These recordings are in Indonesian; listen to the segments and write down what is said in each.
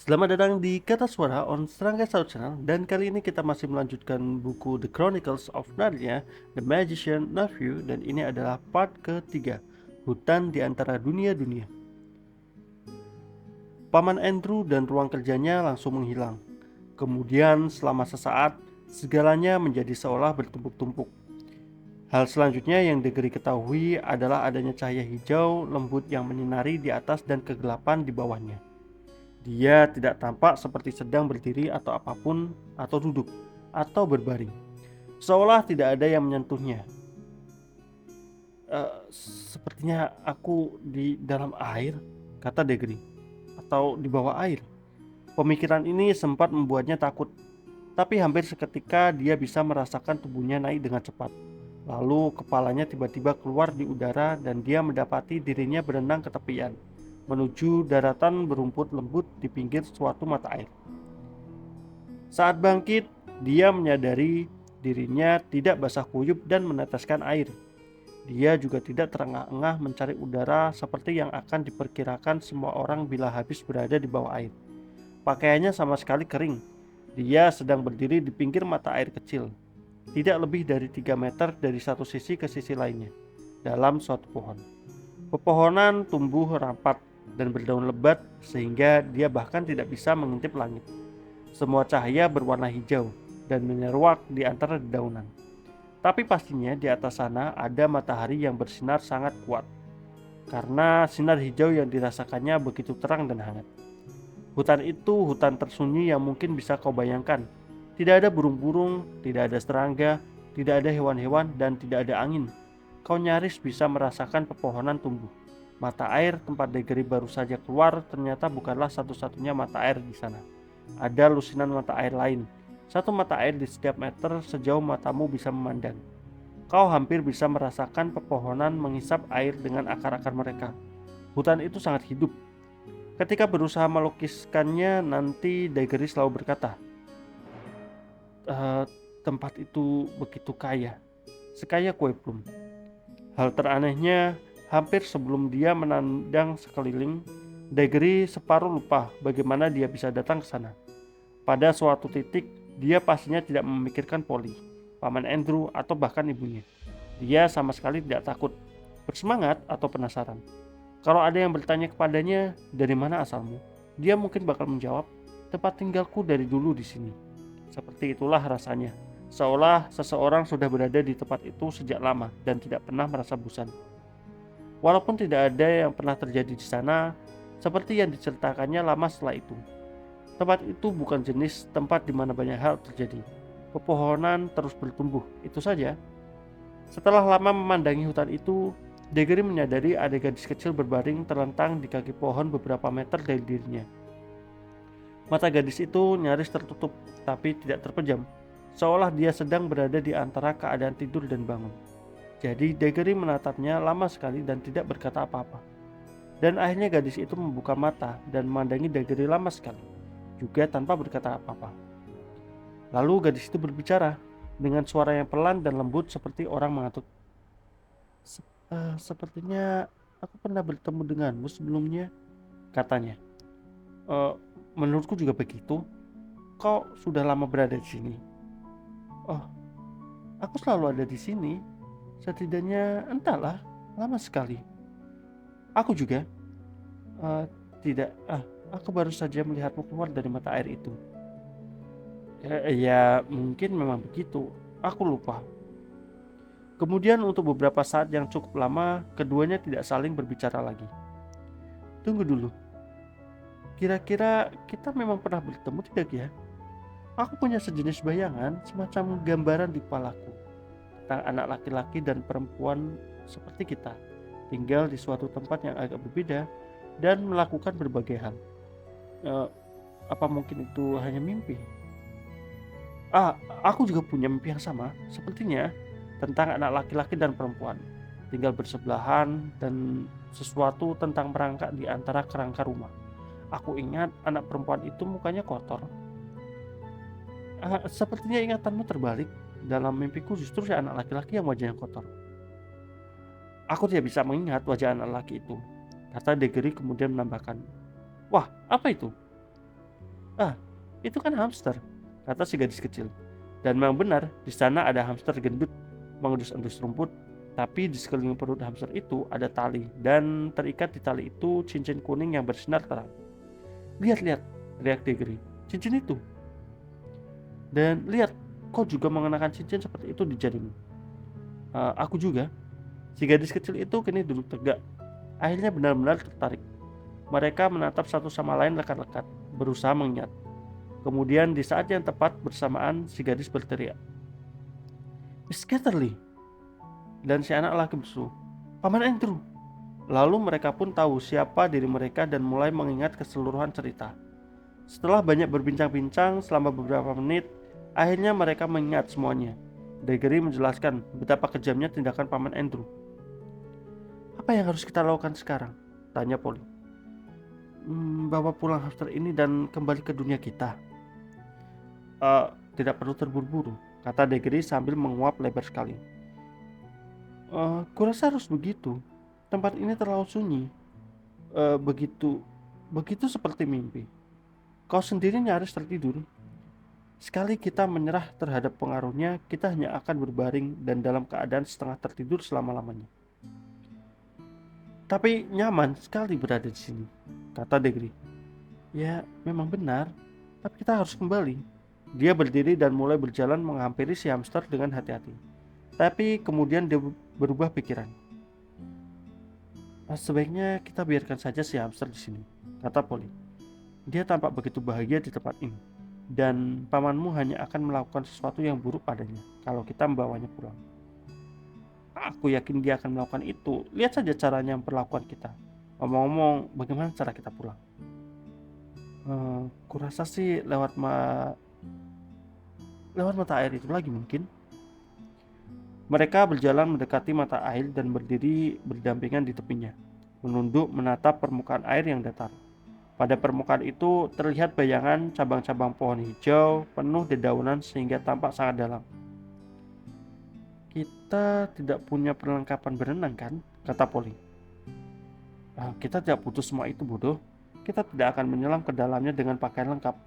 Selamat datang di Kata Suara on Serangga Sound Channel, dan kali ini kita masih melanjutkan buku The Chronicles of Narnia, The Magician Nephew, dan ini adalah part ketiga, Hutan di Antara Dunia-Dunia. Paman Andrew dan ruang kerjanya langsung menghilang. Kemudian selama sesaat, segalanya menjadi seolah bertumpuk-tumpuk. Hal selanjutnya yang Degeri ketahui adalah adanya cahaya hijau lembut yang menyinari di atas dan kegelapan di bawahnya. Dia tidak tampak seperti sedang berdiri atau apapun, atau duduk, atau berbaring. Seolah tidak ada yang menyentuhnya. Sepertinya aku di dalam air, kata Degri. Atau di bawah air. Pemikiran ini sempat membuatnya takut. Tapi hampir seketika dia bisa merasakan tubuhnya naik dengan cepat. Lalu kepalanya tiba-tiba keluar di udara dan dia mendapati dirinya berenang ke tepian, menuju daratan berumput lembut di pinggir suatu mata air. Saat bangkit, dia menyadari dirinya tidak basah kuyup dan meneteskan air. Dia juga tidak terengah-engah mencari udara seperti yang akan diperkirakan semua orang bila habis berada di bawah air. Pakaiannya sama sekali kering. Dia sedang berdiri di pinggir mata air kecil, tidak lebih dari 3 meter dari satu sisi ke sisi lainnya, dalam suatu pohon. Pepohonan tumbuh rapat dan berdaun lebat sehingga dia bahkan tidak bisa mengintip langit. Semua cahaya berwarna hijau dan menyeruak di antara dedaunan. Tapi pastinya di atas sana ada matahari yang bersinar sangat kuat, karena sinar hijau yang dirasakannya begitu terang dan hangat. Hutan itu hutan tersunyi yang mungkin bisa kau bayangkan. Tidak ada burung-burung, tidak ada serangga, tidak ada hewan-hewan, dan tidak ada angin. Kau nyaris bisa merasakan pepohonan tumbuh. Mata air tempat Degeri baru saja keluar ternyata bukanlah satu-satunya mata air di sana. Ada lusinan mata air lain. Satu mata air di setiap meter sejauh matamu bisa memandang. Kau hampir bisa merasakan pepohonan menghisap air dengan akar-akar mereka. Hutan itu sangat hidup. Ketika berusaha melukiskannya, nanti Degeri selalu berkata, "Eh, tempat itu begitu kaya, sekaya kue plum." Hal teranehnya, hampir sebelum dia menandang sekeliling, Degeri separuh lupa bagaimana dia bisa datang ke sana. Pada suatu titik, dia pastinya tidak memikirkan Polly, Paman Andrew, atau bahkan ibunya. Dia sama sekali tidak takut, bersemangat, atau penasaran. Kalau ada yang bertanya kepadanya, "Dari mana asalmu?" Dia mungkin bakal menjawab, "Tempat tinggalku dari dulu di sini." Seperti itulah rasanya, seolah seseorang sudah berada di tempat itu sejak lama dan tidak pernah merasa bosan. Walaupun tidak ada yang pernah terjadi di sana, seperti yang diceritakannya lama setelah itu. Tempat itu bukan jenis tempat di mana banyak hal terjadi. Pepohonan terus bertumbuh, itu saja. Setelah lama memandangi hutan itu, Degeri menyadari ada gadis kecil berbaring terlentang di kaki pohon beberapa meter dari dirinya. Mata gadis itu nyaris tertutup, tapi tidak terpejam, seolah dia sedang berada di antara keadaan tidur dan bangun. Jadi Degeri menatapnya lama sekali dan tidak berkata apa-apa. Dan akhirnya gadis itu membuka mata dan memandangi Degeri lama sekali, juga tanpa berkata apa-apa. Lalu gadis itu berbicara dengan suara yang pelan dan lembut seperti orang mengantuk. Sepertinya aku pernah bertemu denganmu sebelumnya," katanya. "Eh, menurutku juga begitu. Kau sudah lama berada di sini." "Oh, aku selalu ada di sini. Setidaknya entahlah, lama sekali." "Aku juga." "Eh, tidak. Aku baru saja melihatmu keluar dari mata air itu." Ya, mungkin memang begitu. Aku lupa." Kemudian untuk beberapa saat yang cukup lama, keduanya tidak saling berbicara lagi. "Tunggu dulu. Kira-kira kita memang pernah bertemu tidak ya? Aku punya sejenis bayangan, semacam gambaran di kepalaku, tentang anak laki-laki dan perempuan seperti kita, tinggal di suatu tempat yang agak berbeda dan melakukan berbagai hal. Eh, apa mungkin itu hanya mimpi?" Ah, aku juga punya mimpi yang sama, sepertinya, tentang anak laki-laki dan perempuan, tinggal bersebelahan dan sesuatu tentang merangkak di antara kerangka rumah. Aku ingat anak perempuan itu mukanya kotor. Sepertinya ingatanmu terbalik. Dalam mimpiku justru si anak laki-laki yang wajahnya kotor. Aku tidak bisa mengingat wajah anak laki itu, kata Degeri kemudian menambahkan. "Wah, apa itu?" "Ah, itu kan hamster," kata si gadis kecil. Dan memang benar, di sana ada hamster gendut mengendus-endus rumput, tapi di sekeliling perut hamster itu ada tali, dan terikat di tali itu cincin kuning yang bersinar terang. "Lihat, lihat," teriak Tigri. "Cincin itu. Dan lihat, kau juga mengenakan cincin seperti itu di jarimu." Aku juga." Si gadis kecil itu kini duduk tegak. Akhirnya benar-benar tertarik. Mereka menatap satu sama lain lekat-lekat, berusaha mengingat. Kemudian di saat yang tepat bersamaan si gadis berteriak, "Miss Catterley!" Dan si anak laki berseru, "Paman Andrew!" Lalu mereka pun tahu siapa diri mereka dan mulai mengingat keseluruhan cerita. Setelah banyak berbincang-bincang selama beberapa menit, akhirnya mereka mengingat semuanya. Gregory menjelaskan betapa kejamnya tindakan Paman Andrew. "Apa yang harus kita lakukan sekarang?" tanya Polly. "Bawa pulang hamster ini dan kembali ke dunia kita." "Eh, Tidak perlu terburu-buru," kata Gregory sambil menguap lebar sekali. Kurasa harus begitu. Tempat ini terlalu sunyi. Begitu, begitu seperti mimpi. Kau sendiri nyaris tertidur. Sekali kita menyerah terhadap pengaruhnya, kita hanya akan berbaring dan dalam keadaan setengah tertidur selama-lamanya. Tapi nyaman sekali berada di sini, kata Degri. "Ya, memang benar. Tapi kita harus kembali." Dia berdiri dan mulai berjalan menghampiri si hamster dengan hati-hati. Tapi kemudian dia berubah pikiran. Sebaiknya kita biarkan saja si hamster di sini," kata Polly. "Dia tampak begitu bahagia di tempat ini. Dan pamanmu hanya akan melakukan sesuatu yang buruk padanya kalau kita membawanya pulang." "Aku yakin dia akan melakukan itu. Lihat saja caranya memperlakukan kita. Ngomong-ngomong, bagaimana cara kita pulang?" Kurasa sih lewat mata air itu lagi mungkin." Mereka berjalan mendekati mata air dan berdiri berdampingan di tepinya, menunduk menatap permukaan air yang datar. Pada permukaan itu terlihat bayangan cabang-cabang pohon hijau penuh dedaunan sehingga tampak sangat dalam. "Kita tidak punya perlengkapan berenang kan?" kata Polly. Kita tidak butuh semua itu, bodoh. Kita tidak akan menyelam ke dalamnya dengan pakaian lengkap.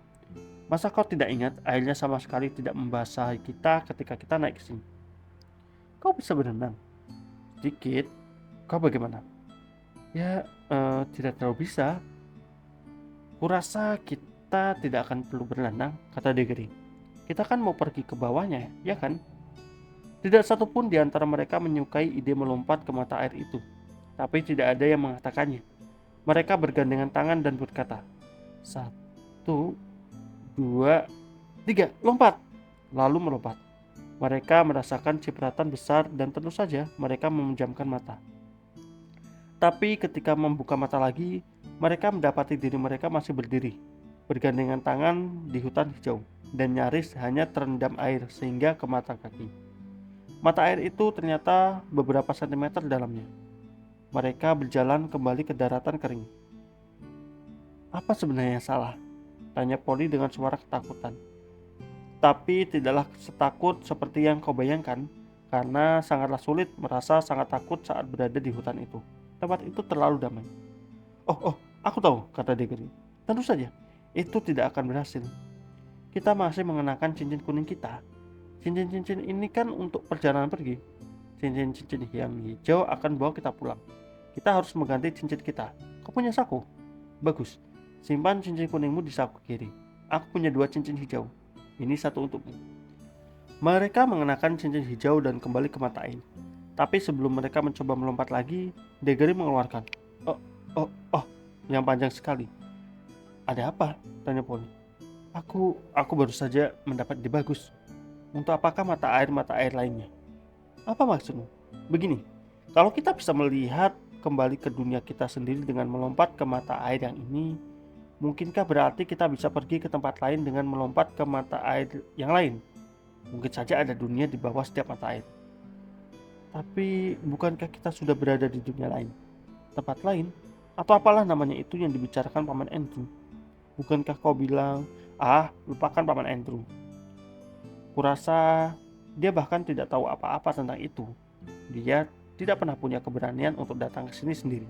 Masa kau tidak ingat airnya sama sekali tidak membasahi kita ketika kita naik ke sini? Kau bisa berenang? Sedikit. Kau bagaimana? Ya, tidak terlalu bisa. Kurasa kita tidak akan perlu berenang, kata Degri. Kita kan mau pergi ke bawahnya, ya kan? Tidak satupun di antara mereka menyukai ide melompat ke mata air itu, tapi tidak ada yang mengatakannya. Mereka bergandengan tangan dan berkata, 1, 2, 3, lompat! Lalu melompat. Mereka merasakan cipratan besar dan tentu saja mereka memejamkan mata. Tapi ketika membuka mata lagi, mereka mendapati diri mereka masih berdiri, bergandengan tangan di hutan hijau, dan nyaris hanya terendam air sehingga ke mata kaki. Mata air itu ternyata beberapa sentimeter dalamnya. Mereka berjalan kembali ke daratan kering. "Apa sebenarnya yang salah?" tanya Polly dengan suara ketakutan. "Tapi tidaklah setakut seperti yang kau bayangkan, karena sangatlah sulit merasa sangat takut saat berada di hutan itu. Tempat itu terlalu damai." Oh, aku tahu," kata Gregory. "Tentu saja, itu tidak akan berhasil. Kita masih mengenakan cincin kuning kita. Cincin-cincin ini kan untuk perjalanan pergi. Cincin-cincin yang hijau akan bawa kita pulang. Kita harus mengganti cincin kita. Kau punya saku? Bagus. Simpan cincin kuningmu di saku kiri. Aku punya 2 cincin hijau. Ini satu untukmu." Mereka mengenakan cincin hijau dan kembali ke mata air. Tapi sebelum mereka mencoba melompat lagi, Gregory mengeluarkan, "Oh, oh, oh," yang panjang sekali. "Ada apa?" tanya Polly. Aku baru saja mendapat ide bagus." "Untuk apakah mata air lainnya?" "Apa maksudmu?" "Begini, kalau kita bisa melihat kembali ke dunia kita sendiri dengan melompat ke mata air yang ini, mungkinkah berarti kita bisa pergi ke tempat lain dengan melompat ke mata air yang lain? Mungkin saja ada dunia di bawah setiap mata air." "Tapi bukankah kita sudah berada di dunia lain? Tempat lain? Atau apalah namanya itu yang dibicarakan Paman Andrew? Bukankah kau bilang..." Lupakan Paman Andrew. Kurasa dia bahkan tidak tahu apa-apa tentang itu. Dia tidak pernah punya keberanian untuk datang ke sini sendiri.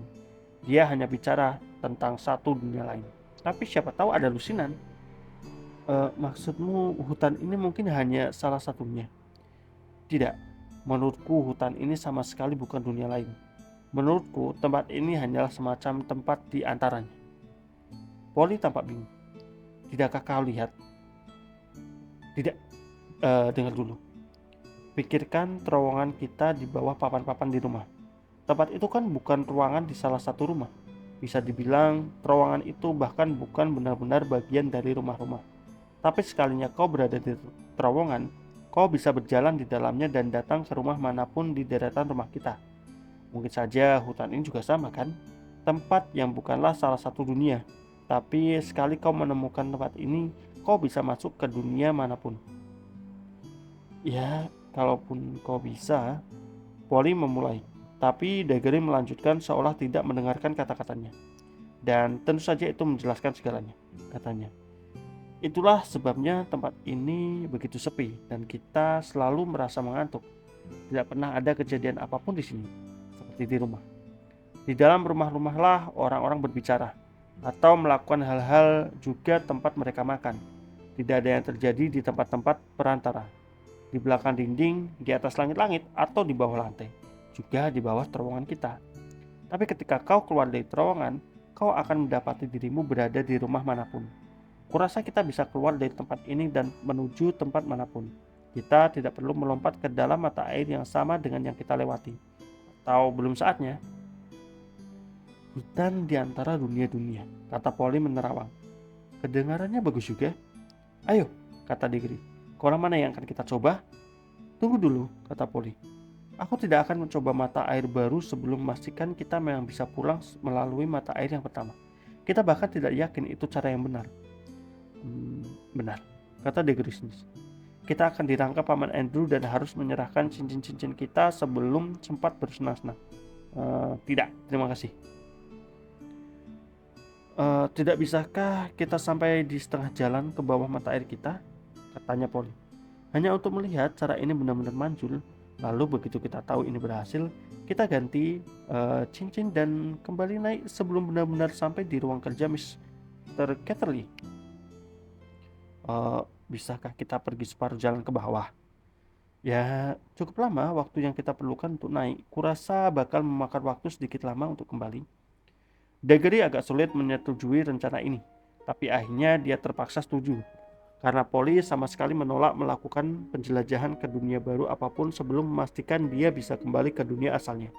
Dia hanya bicara tentang satu dunia lain. Tapi siapa tahu ada lusinan. Maksudmu hutan ini mungkin hanya salah satunya? Tidak, menurutku hutan ini sama sekali bukan dunia lain. Menurutku tempat ini hanyalah semacam tempat di antaranya. Polly tampak bingung. Tidakkah kau lihat? Tidak, dengar dulu. Pikirkan terowongan kita di bawah papan-papan di rumah. Tempat itu kan bukan ruangan di salah satu rumah. Bisa dibilang terowongan itu bahkan bukan benar-benar bagian dari rumah-rumah. Tapi sekalinya kau berada di terowongan, kau bisa berjalan di dalamnya dan datang ke rumah manapun di deretan rumah kita. Mungkin saja hutan ini juga sama kan? Tempat yang bukanlah salah satu dunia. Tapi sekali kau menemukan tempat ini, kau bisa masuk ke dunia manapun. Ya, kalaupun kau bisa, Polly memulai. Tapi Daggery melanjutkan seolah tidak mendengarkan kata-katanya. Dan tentu saja itu menjelaskan segalanya, katanya. Itulah sebabnya tempat ini begitu sepi dan kita selalu merasa mengantuk. Tidak pernah ada kejadian apapun di sini, seperti di rumah. Di dalam rumah-rumahlah orang-orang berbicara atau melakukan hal-hal, juga tempat mereka makan. Tidak ada yang terjadi di tempat-tempat perantara, di belakang dinding, di atas langit-langit, atau di bawah lantai, juga di bawah terowongan kita. Tapi ketika kau keluar dari terowongan, kau akan mendapati dirimu berada di rumah manapun. Kurasa kita bisa keluar dari tempat ini dan menuju tempat manapun. Kita tidak perlu melompat ke dalam mata air yang sama dengan yang kita lewati. Atau belum saatnya? Hutan di antara dunia-dunia, kata Polly menerawang. Kedengarannya bagus juga. Ayo, kata Digri. Kolam mana yang akan kita coba? Tunggu dulu, kata Polly. Aku tidak akan mencoba mata air baru sebelum memastikan kita memang bisa pulang melalui mata air yang pertama. Kita bahkan tidak yakin itu cara yang benar. Benar, kata Digri. Kita akan dirangkap Paman Andrew dan harus menyerahkan cincin-cincin kita sebelum sempat bersenang-senang. Tidak, terima kasih. Tidak bisakah kita sampai di setengah jalan ke bawah mata air kita? Katanya Polly. Hanya untuk melihat cara ini benar-benar manjul. Lalu begitu kita tahu ini berhasil, kita ganti cincin dan kembali naik sebelum benar-benar sampai di ruang kerja Mr. Catterley. Bisakah kita pergi separuh jalan ke bawah? Ya, cukup lama waktu yang kita perlukan untuk naik. Kurasa bakal memakan waktu sedikit lama untuk kembali. Daggery agak sulit menyetujui rencana ini, tapi akhirnya dia terpaksa setuju. Karena Polly sama sekali menolak melakukan penjelajahan ke dunia baru apapun sebelum memastikan dia bisa kembali ke dunia asalnya.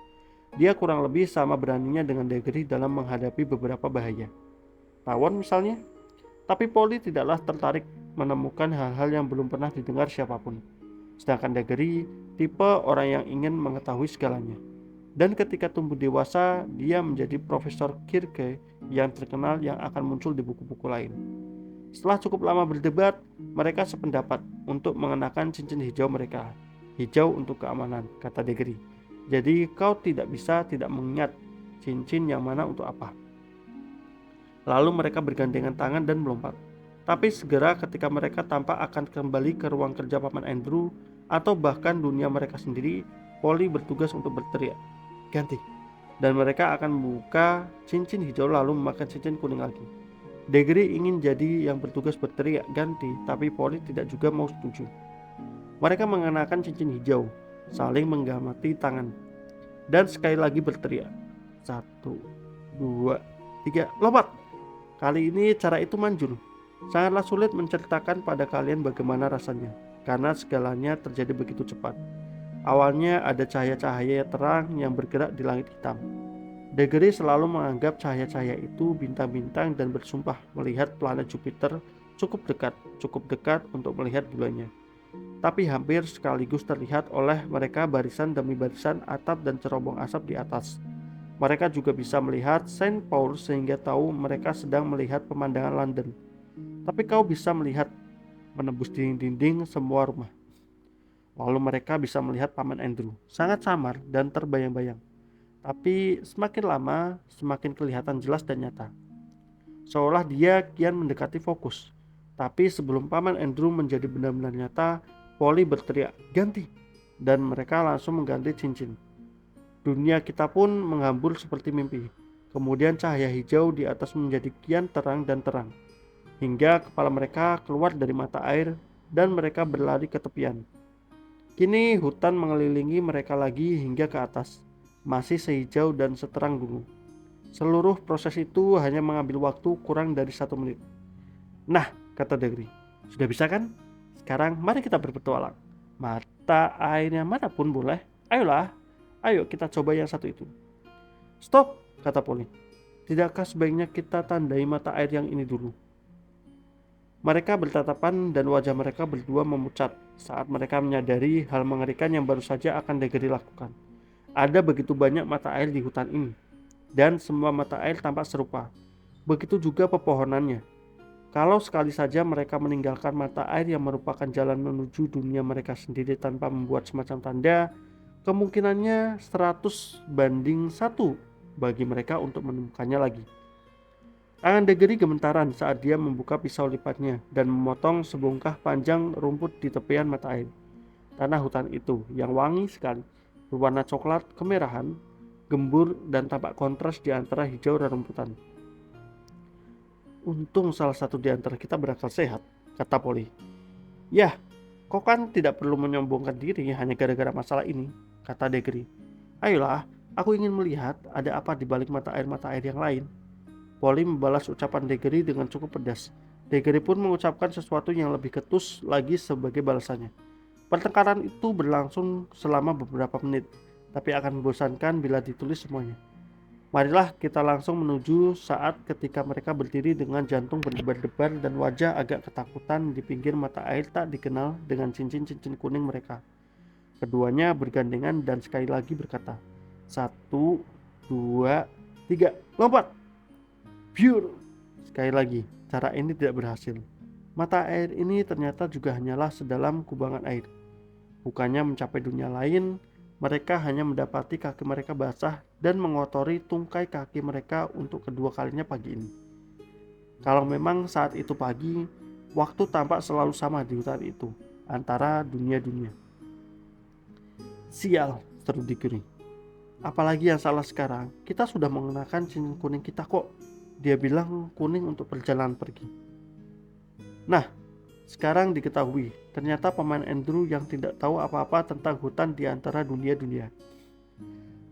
Dia kurang lebih sama beraninya dengan Daggery dalam menghadapi beberapa bahaya. Tawon misalnya. Tapi Polly tidaklah tertarik menemukan hal-hal yang belum pernah didengar siapapun. Sedangkan Daggery tipe orang yang ingin mengetahui segalanya. Dan ketika tumbuh dewasa, dia menjadi Profesor Kirke yang terkenal yang akan muncul di buku-buku lain. Setelah cukup lama berdebat, mereka sependapat untuk mengenakan cincin hijau mereka. Hijau untuk keamanan, kata Daggery. Jadi kau tidak bisa tidak mengingat cincin yang mana untuk apa. Lalu mereka bergandengan tangan dan melompat. Tapi segera ketika mereka tampak akan kembali ke ruang kerja Paman Andrew atau bahkan dunia mereka sendiri, Polly bertugas untuk berteriak, ganti. Dan mereka akan membuka cincin hijau lalu memakan cincin kuning lagi. Daggery ingin jadi yang bertugas berteriak ganti, tapi Polly tidak juga mau setuju. Mereka mengenakan cincin hijau, saling menggamati tangan, dan sekali lagi berteriak. 1, 2, 3, lompat! Kali ini cara itu manjur. Sangatlah sulit menceritakan pada kalian bagaimana rasanya, karena segalanya terjadi begitu cepat. Awalnya ada cahaya-cahaya terang yang bergerak di langit hitam. Daggery selalu menganggap cahaya-cahaya itu bintang-bintang dan bersumpah melihat planet Jupiter cukup dekat untuk melihat bulannya. Tapi hampir sekaligus terlihat oleh mereka barisan demi barisan atap dan cerobong asap di atas. Mereka juga bisa melihat Saint Paul sehingga tahu mereka sedang melihat pemandangan London. Tapi kau bisa melihat menembus dinding-dinding semua rumah. Lalu mereka bisa melihat Paman Andrew, sangat samar dan terbayang-bayang. Tapi semakin lama, semakin kelihatan jelas dan nyata. Seolah dia kian mendekati fokus. Tapi sebelum Paman Andrew menjadi benar-benar nyata, Polly berteriak, ganti! Dan mereka langsung mengganti cincin. Dunia kita pun menghambur seperti mimpi. Kemudian cahaya hijau di atas menjadi kian terang dan terang. hingga kepala mereka keluar dari mata air dan mereka berlari ke tepian. Kini hutan mengelilingi mereka lagi hingga ke atas, masih sehijau dan seterang dulu. Seluruh proses itu hanya mengambil waktu kurang dari 1 menit. Nah, kata Degri, sudah bisa kan? Sekarang mari kita berpetualang. Mata airnya manapun boleh. Ayolah, ayo kita coba yang satu itu. Stop, kata Polly. Tidakkah sebaiknya kita tandai mata air yang ini dulu? Mereka bertatapan dan wajah mereka berdua memucat saat mereka menyadari hal mengerikan yang baru saja akan Degri lakukan. Ada begitu banyak mata air di hutan ini, dan semua mata air tampak serupa. Begitu juga pepohonannya. Kalau sekali saja mereka meninggalkan mata air yang merupakan jalan menuju dunia mereka sendiri tanpa membuat semacam tanda, kemungkinannya 100 banding 1 bagi mereka untuk menemukannya lagi. Tangan Degeri gemetaran saat dia membuka pisau lipatnya dan memotong sebongkah panjang rumput di tepian mata air. Tanah hutan itu yang wangi sekali, berwarna coklat kemerahan, gembur dan tampak kontras di antara hijau rerumputan. Untung salah satu di antara kita berakal sehat, kata Polly. Yah, kau kan tidak perlu menyombongkan diri hanya gara-gara masalah ini, kata Degeri. Ayolah, aku ingin melihat ada apa di balik mata air yang lain. Polly membalas ucapan Degeri dengan cukup pedas. Degeri pun mengucapkan sesuatu yang lebih ketus lagi sebagai balasannya. Pertengkaran itu berlangsung selama beberapa menit, tapi akan membosankan bila ditulis semuanya. Marilah kita langsung menuju saat ketika mereka berdiri dengan jantung berdebar-debar dan wajah agak ketakutan di pinggir mata air tak dikenal dengan cincin-cincin kuning mereka. Keduanya bergandengan dan sekali lagi berkata, 1, 2, 3, lompat! Biur! Sekali lagi, cara ini tidak berhasil. Mata air ini ternyata juga hanyalah sedalam kubangan air. Bukannya mencapai dunia lain, mereka hanya mendapati kaki mereka basah dan mengotori tungkai kaki mereka untuk kedua kalinya pagi ini. Kalau memang saat itu pagi, waktu tampak selalu sama di hutan itu, antara dunia-dunia. Sial, seru Degeri. Apalagi yang salah sekarang, kita sudah mengenakan cincin kuning kita kok. Dia bilang kuning untuk perjalanan pergi. Nah, sekarang diketahui, ternyata Paman Andrew yang tidak tahu apa-apa tentang hutan di antara dunia-dunia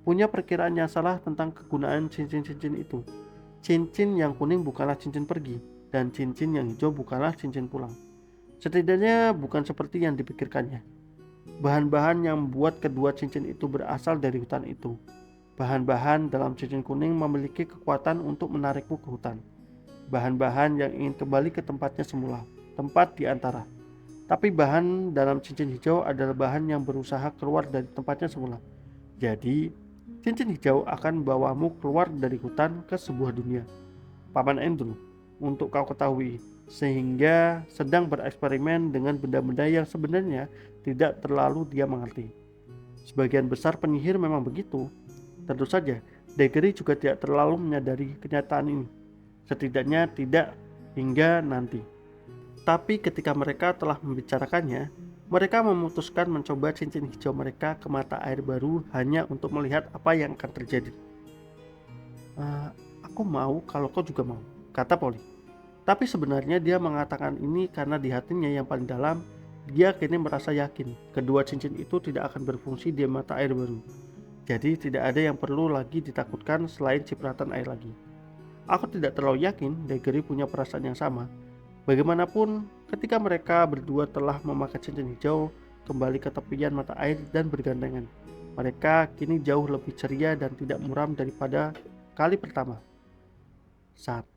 punya perkiraan yang salah tentang kegunaan cincin-cincin itu. Cincin yang kuning bukanlah cincin pergi, dan cincin yang hijau bukanlah cincin pulang. Setidaknya bukan seperti yang dipikirkannya. Bahan-bahan yang membuat kedua cincin itu berasal dari hutan itu. Bahan-bahan dalam cincin kuning memiliki kekuatan untuk menarikmu ke hutan. Bahan-bahan yang ingin kembali ke tempatnya semula, tempat di antara. Tapi bahan dalam cincin hijau adalah bahan yang berusaha keluar dari tempatnya semula. Jadi, cincin hijau akan membawamu keluar dari hutan ke sebuah dunia. Paman Andrew, untuk kau ketahui, sehingga sedang bereksperimen dengan benda-benda yang sebenarnya tidak terlalu dia mengerti. Sebagian besar penyihir memang begitu. Tentu saja, Degeri juga tidak terlalu menyadari kenyataan ini. Setidaknya tidak hingga nanti. Tapi ketika mereka telah membicarakannya, mereka memutuskan mencoba cincin hijau mereka ke mata air baru hanya untuk melihat apa yang akan terjadi. Aku mau kalau kau juga mau, kata Polly. Tapi sebenarnya dia mengatakan ini karena di hatinya yang paling dalam, dia kini merasa yakin kedua cincin itu tidak akan berfungsi di mata air baru. Jadi tidak ada yang perlu lagi ditakutkan selain cipratan air lagi. Aku tidak terlalu yakin Degeri punya perasaan yang sama. Bagaimanapun, ketika mereka berdua telah memakai cincin hijau kembali ke tepian mata air dan bergandengan, mereka kini jauh lebih ceria dan tidak muram daripada kali pertama. Saat